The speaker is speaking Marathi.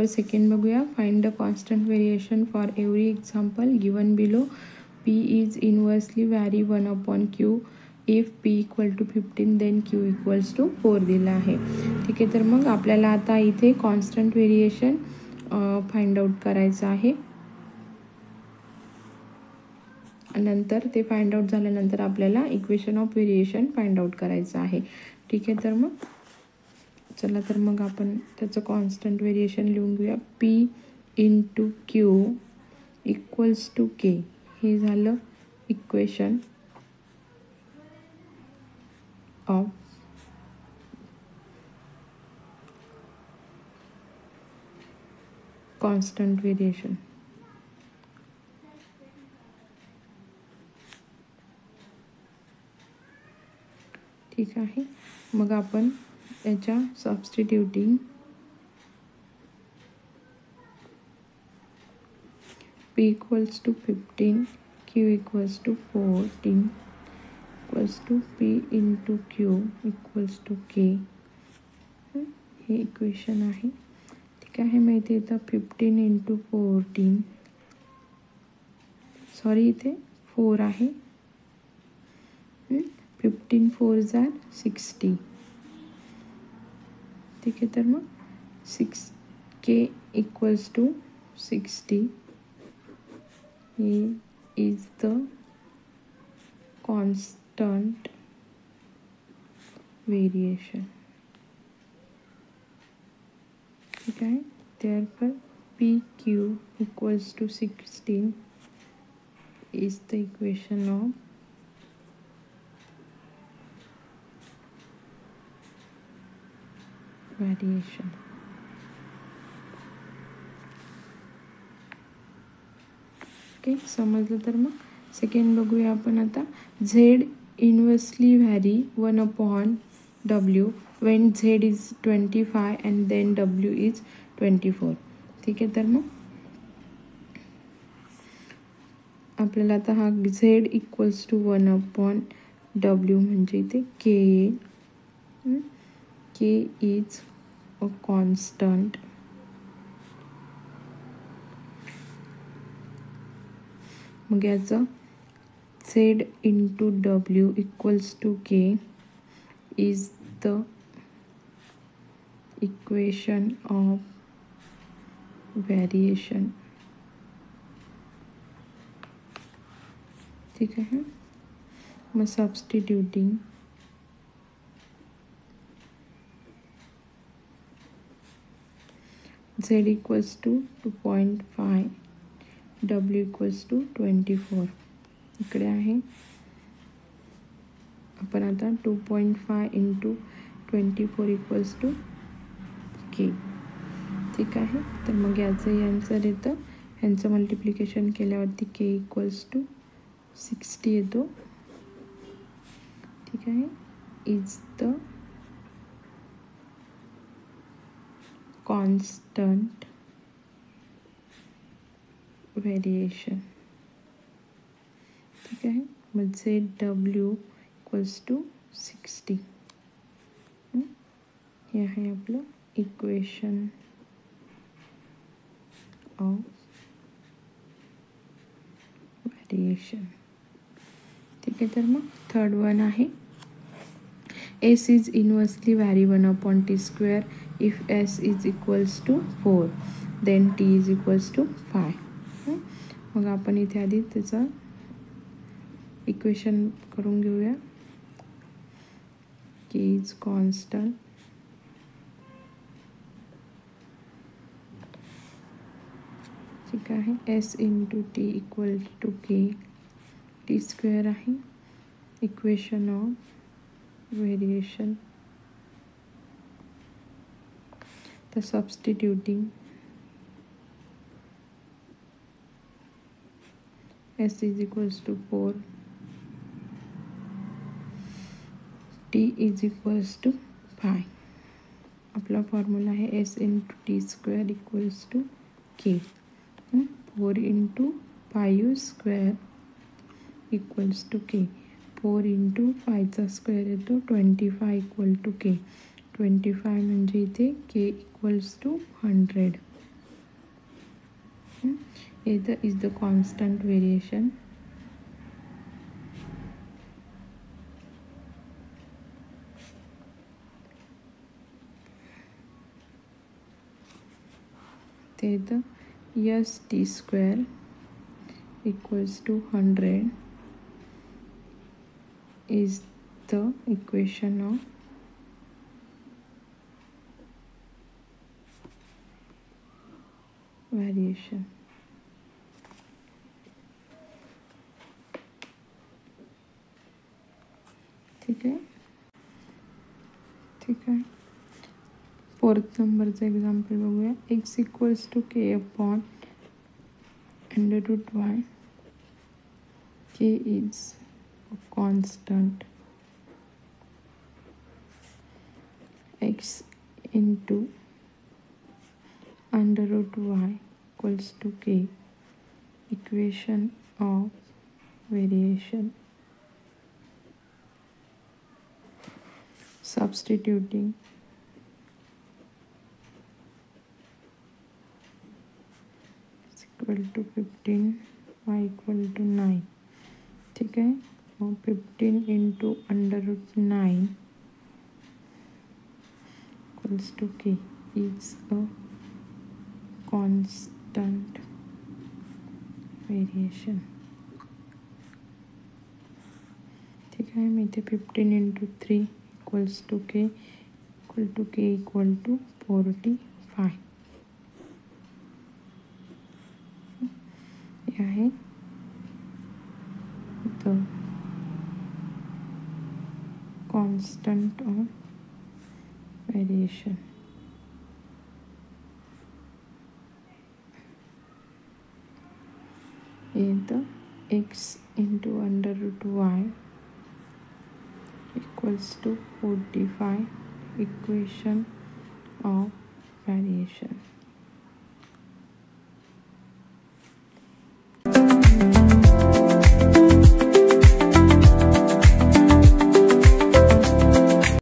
नंबर सेकंड बघूया. Find the constant variation for every example given below. P is inversely vary 1/Q. If P equal to 15 then Q equals to 4 दिला आहे. ठीक आहे, तर मग आपल्याला आता इथे कॉन्स्टंट व्हेरिएशन फाइंड आउट करायचं आहे. नंतर ते फाइंड आउट झाल्यानंतर आपल्याला equation of variation find out करायचं आहे. ठीक आहे, तर मग चला तर मग आपण त्याचं कॉन्स्टंट व्हेरिएशन लिहून घेऊया. P into Q equals to K. हे झालं इक्वेशन ऑफ कॉन्स्टंट व्हेरिएशन. ठीक आहे, मग आपण याच्या substituting P equals to 15, Q equals to 14 equals to P into Q equals to K. हे इक्वेशन आहे. ठीक आहे, मग इथे येतं 15 इंटू 14, सॉरी इथे 4 आहे. 15 4 जार 60. ठीक आहे, तर मग 6K इक्वल्स टू 60. हे इज द कॉन्स्टंट व्हेरिएशन. ठीक आहे, therefore PQ equals to 16 is the equation of variation. Okay, समजलं. तर मग सेकंड बघूया आपण आता. Z inversely vary 1/W when Z is 25 and then W is 24. ठीक आहे, तर मग आपल्याला आता हा Z इक्वल्स टू 1/W म्हणजे इथे K येईल. K is a constant. मग याचं Z into W equals to K is the equation of variation. ठीक आहे, मग substituting Z equals to 2.5, W equals to 24. इकडे आहे. आपण आता 2.5 इंटू 24 इक्वल्स टू K. ठीक आहे, तर मग याचं आन्सर येतं. ह्यांचं मल्टिप्लिकेशन केल्यावरती K इक्वल्स टू 60 येतो. ठीक आहे, इज द कॉन्स्टंट व्हेरिएशन. ठीक आहे, मग ZW इक्वल्स टू 60. हे आहे आपलं इक्वेशन ऑफ व्हेरिएशन. ठीक आहे, तर मग थर्ड वन आहे. S is inversely vary 1/T² if S is equals to 4 then T is equals to 5. मग आपण इथे आधी त्याचं इक्वेशन करून घेऊया. K is constant. ठीक आहे, S इंटू T equal to K. T² आहे. Equation of variation. तर substituting S is equals to 4, T is equals to 5. आपला फॉर्म्युला आहे S into T² equals to K. 4 into 5² equals to K. 4 into 5चा स्क्वेअर येतो 25 इक्वल टू K. 25 म्हणजे इथे K equals to 100. Either is the constant variation. The st square equals to 100 is the equation of variation. ठीक आहे. फोर्थ नंबरचं एक्झाम्पल बघूया. x equals to k upon √y. k is a constant. x into √y equals to k. Equation of variation. Substituting is equal to 15, y equal to 9. ठीक आहे. मग 15 into √9 equals to k is a constant variation. ठीक आहे. मी इथे 15 into 3 equals to k equal to 45. हे आहे the constant of variation. The x into √y equals to 45. Equation of variation.